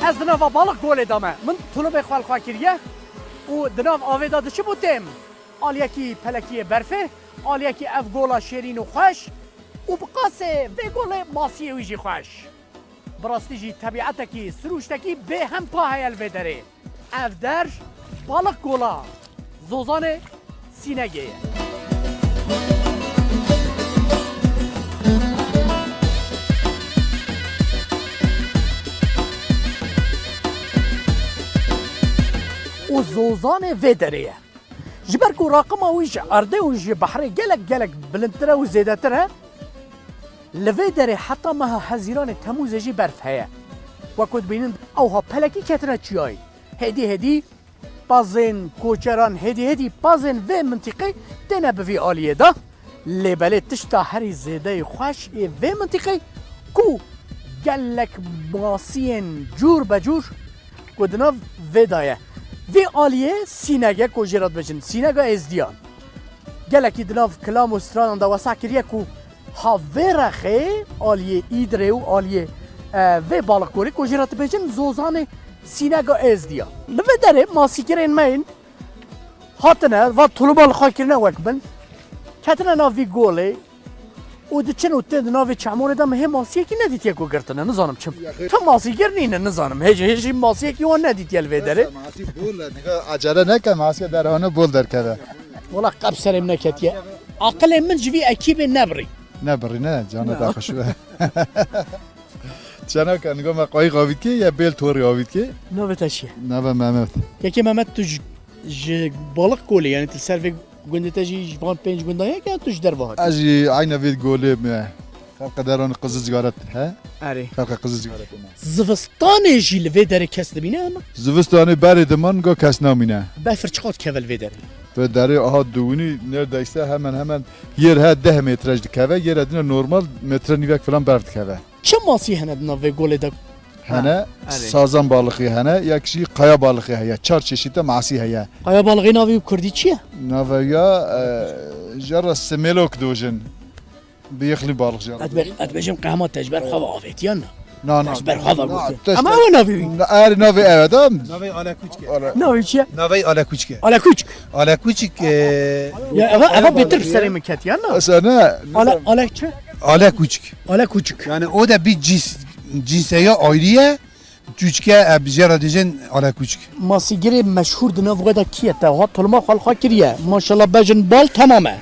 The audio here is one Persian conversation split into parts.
از دناف بالغ گل دامه من طلب خال خاکریه و دناف آویدا دچ بودم آلیکی پلکی برفه آلیکی اف گولا شیرین و خوش و بقاسه و گل ماسی ویجی خوش براستی جی طبیعتکی سروشتکی به هم پا هیل بدره اف در بالغ گولا زوزان سینگیه و زوزان ودریه جبر کو رقم ویش ارده ویش بحر گلک بلندتره و زیدتره لودره حتی ما هزیران تموز جی برف هیا و کد بینن اوها پلکی کتنه چیای هدی بازن کوچران هدی بازن و منطقه دنه بوی آلیه دا لبله تشتا هری زیده خوش و منطقه کو گلک ماسین جور بجور کدنا ودایه وی آلیه سینگه کو جرات بچن سینگه ازدیان گلکی دناف کلام و ستران دا وسع کریه کو هاورخه آلیه ایدره و آلیه و بالکوری کو جرات بچن زوزان سینگه ازدیان لبه داره ماسی کرین مین هاتنه و طلوبال خاکرنه وکبن کتنه ناوی گوله و دچن و تند ناوی چمونه دم هم ماسیه کی ندید یکو گرتنه نزانم چم تو ماسی گرنینه نزانم هیچ ماسیه کی اون ندید یل ویدره ماسی بول نگاه عجله نکن ماسی درانه بول در کرده ولا قب سرم نکتیه عقل من جوی اکیب نبری نه جانه داخشوه چنا کن نگاه ما قایق آوید که یا بیل توری آوید که نوه تشیه نوه محمد یکی محمد تو بالغ کولی یعنی تسر گنده تجی جوان پنج گندایه که توش در واحد اجی عین وید گوله می خلق دران قزز جارت ها اره خلق قزز جارت زفستان جیل و در کس دبینه اما زوستانی بری دمان گو کس نامینه بفر چقدر کول و در و داری آها دونی neredeyse hemen yer ha 10 metraj dikeve yer adına normal metre nivek falan berf dikeve. چه ماسی هنه نوه گل دا Hene sazan balığı hene yakşı kaya balığı heye çar çeşitli masi heye. قایا بالغی ناوی کردی چیه؟ Navaya jara semelok dojin. Biyekli balık jara. اد بجم قهمات تجبر خواه آفیت یا نه؟ Na na. تجبر خواه بگوته اما او ناوی Er navi evet am. نوی آلا کوچکه ناوی چیه؟ نوی آلا کوچکه آلا کوچک آلا کوچک یا اوا بهتر سری مکت یا نه؟ Sana آلا چه؟ آلا کوچک آلا کوچک yani o da bir cinseye ayrıya küçüke bicera diyeceksin ala küçük. ماسیگری مشهور دناو غدا کیه تا ها طلما خال خاکریه ماشاءالله بجن بال تمامه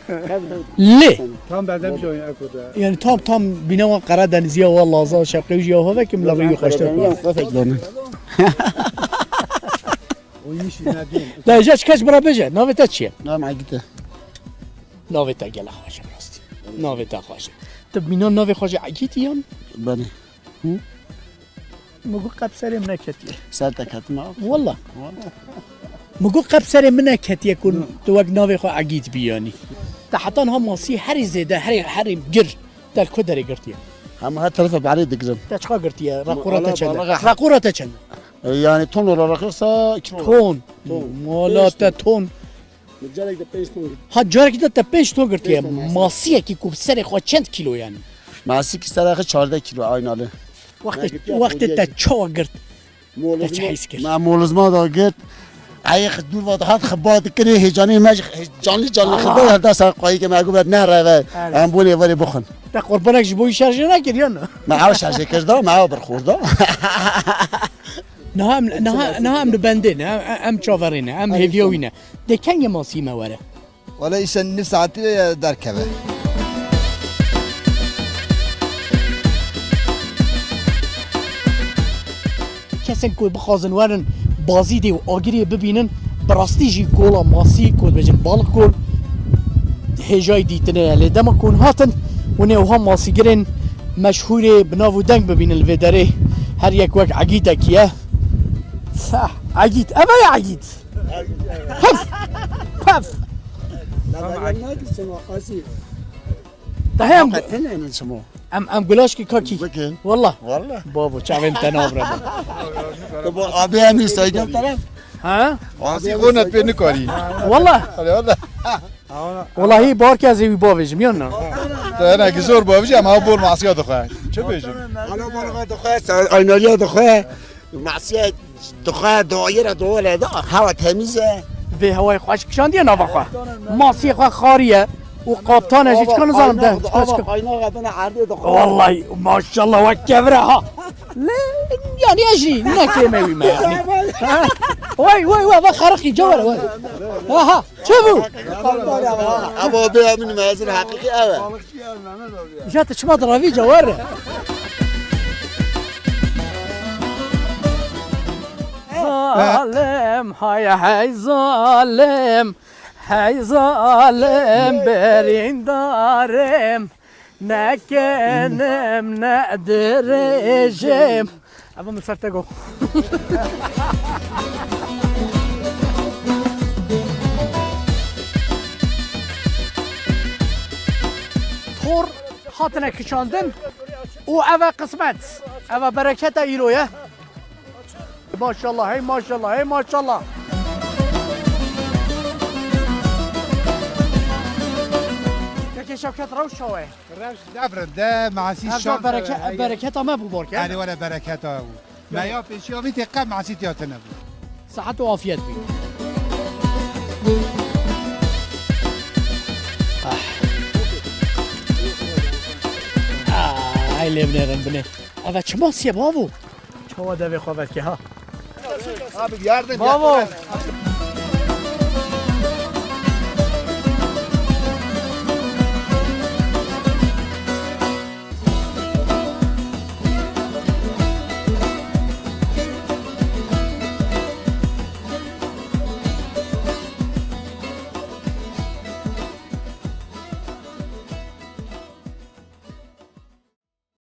لی Tam benden bir şey oyun akoda. یعنی tam بینوا قرار دنیزیه والله زا شقیو جیا هوا که ملغی خوشته Oyun işi ne diyeyim? لا جاش کش برا بجه ناوی تا چیه؟ نعم عقيدة ناوی تا گله خوشه راستی ناوی تا خوشه تو بینا ناوی خوشه عگیتی یان؟ بني مگو قب سری من کتیه سالتك هتما والله مگو قب سری من کتیه کن تو وقت ناوی خو عگیت بیانی تحتان هم ماسی هری زیده هری گر در کدری گرتیه هم هات ثلاثة بعري دقرم تا چقا گرتیه راقورتا والله چنده بالغ. راقورتا چنده يعني طن ولا رخيصة كيلو تون مولا تا تون متجالك ده بيش طن ها جارکی تا 5 تو گرتیه ماسیه کی کوب سر خو چند کیلو یعنی مع سيك سراخ 14 كيلو عين عليه وقت تا چا گرت مولز حيس كر. مع مولز ما دا قلت عيخ دول وضحات خبات كري هجاني ماجي جاني خبات هدا ساق قايك ما قبل نهر ام بوني ولي بخن تا قربانك جبوی شارژ نکرد یا نه معاوش عشان كردا معاه برخوردا نه هم بندین هم چاورینه هم هیویوینه دکنگ ماسی مواره ولا إيشان نفس عتيلة دركبة کسان که بخوازن ورن بازی دی و آگیری ببینن براستی جی گولا ماسی کود بجن بالغ گول هجای دیتنه لدما کن هاتن و نوها ماسی گرن مشهور بناو دنگ ببینن الودره هر یک وقت عگیده کیه صح عگید اما یا عگید پف ده هنا نسموه ام گلاش کی کاکی بكين والله والله بابا چاوین تنابره طب ابي هم يستاجر طرف ها Asi konat beni kari. والله Valla. والله بار که از وی باویجم یا نه Tana gizor babici ama bol masya da koy. Çe bejim. آلا بالغا دخواه آینالیا دخواه معصیت دخواه دایره دوله دا هوا تمیزه به هوای خوش کشاندیه نوخوا ماسی خوا خاریه و قابطانه هیچ کنه زنم ده قاینا غدن عرض دخواه والله ما شاء الله وكبره ها لا يعني اجري ناكل ما ما يعني وي وي وي خرقي جوله وي ها شوفوا ابو بيها من مازن حقيقي اوه جات شماطر في جواره ظالم هاي ظالم هاي ظالم برين دارم نکنم ندرجم اما مسرتگو تور هاتنه کشاندن او اوه قسمت اوه برکت ایرویه ماشاءالله هی ماشاءالله هی ماشاءالله که شوکت روش شوه روش دبرم ده معسی افضل برکت ما بو بارکه يعني ولا بركاته ما يا بيش يومي تقع معسي تياتنا صحت و عافیت بی ای لیبنه رن بنه اوه چما سیه بابو چما دوی خوابت که ها بابو